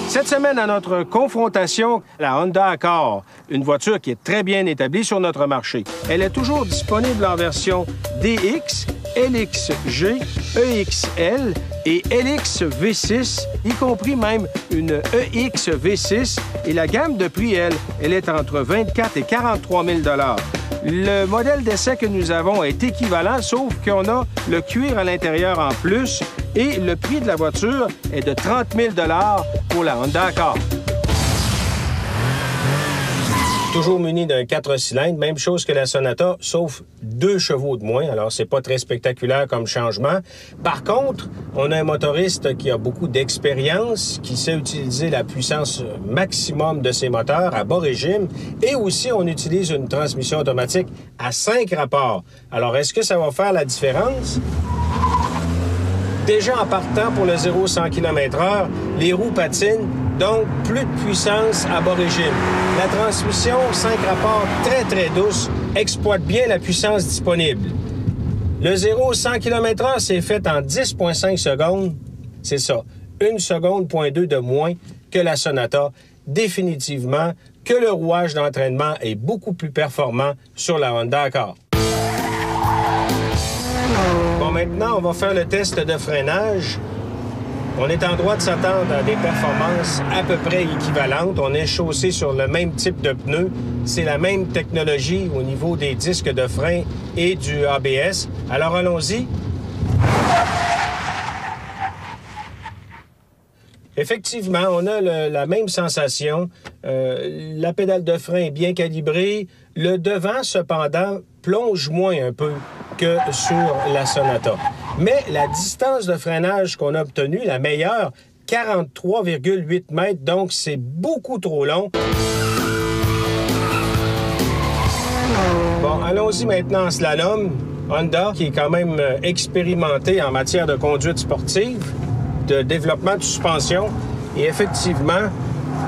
Cette semaine, à notre confrontation, la Honda Accord, une voiture qui est très bien établie sur notre marché. Elle est toujours disponible en version DX, LXG, EXL et LX V6, y compris même une EX V6. Et la gamme de prix, elle est entre 24 et 43 000 $. Le modèle d'essai que nous avons est équivalent, sauf qu'on a le cuir à l'intérieur en plus et le prix de la voiture est de 30 000 $ pour la Honda Accord. Toujours muni d'un 4 cylindres, même chose que la Sonata, sauf 2 chevaux de moins. Alors, c'est pas très spectaculaire comme changement. Par contre, on a un motoriste qui a beaucoup d'expérience, qui sait utiliser la puissance maximum de ses moteurs à bas régime. Et aussi, on utilise une transmission automatique à 5 rapports. Alors, est-ce que ça va faire la différence? Déjà en partant pour le 0-100 km/h, les roues patinent, donc plus de puissance à bas régime. La transmission, 5 rapports très douce, exploite bien la puissance disponible. Le 0-100 km/h, c'est fait en 10,5 secondes. C'est ça, 1,2 seconde de moins que la Sonata. Définitivement que le rouage d'entraînement est beaucoup plus performant sur la Honda Accord. Bon, maintenant, on va faire le test de freinage. On est en droit de s'attendre à des performances à peu près équivalentes. On est chaussé sur le même type de pneus. C'est la même technologie au niveau des disques de frein et du ABS. Alors, allons-y. Effectivement, on a la même sensation. La pédale de frein est bien calibrée. Le devant, cependant, plonge moins un peu que sur la Sonata. Mais la distance de freinage qu'on a obtenue, la meilleure, 43,8 mètres, donc c'est beaucoup trop long. Bon, allons-y maintenant en slalom. Honda, qui est quand même expérimenté en matière de conduite sportive, de développement de suspension. Et effectivement,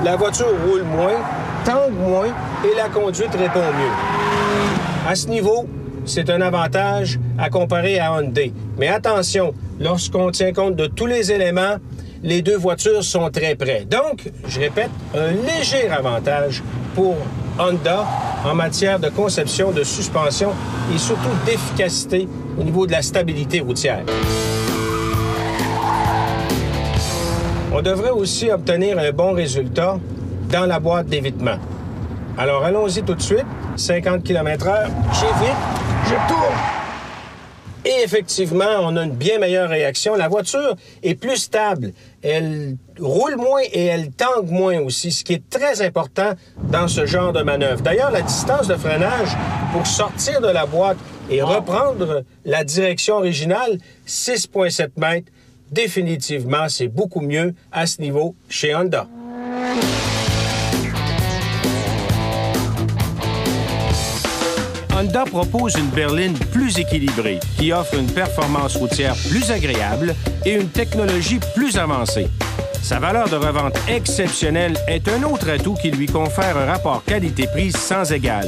la voiture roule moins, tangue moins et la conduite répond mieux. À ce niveau, c'est un avantage à comparer à Hyundai. Mais attention, lorsqu'on tient compte de tous les éléments, les deux voitures sont très près. Donc, je répète, un léger avantage pour Honda en matière de conception, de suspension et surtout d'efficacité au niveau de la stabilité routière. On devrait aussi obtenir un bon résultat dans la boîte d'évitement. Alors, allons-y tout de suite. 50 km/h, j'évite, je tourne. Et effectivement, on a une bien meilleure réaction. La voiture est plus stable. Elle roule moins et elle tangue moins aussi, ce qui est très important dans ce genre de manœuvre. D'ailleurs, la distance de freinage pour sortir de la boîte et reprendre la direction originale, 6,7 mètres. Définitivement, c'est beaucoup mieux à ce niveau chez Honda. Honda propose une berline plus équilibrée, qui offre une performance routière plus agréable et une technologie plus avancée. Sa valeur de revente exceptionnelle est un autre atout qui lui confère un rapport qualité-prix sans égal.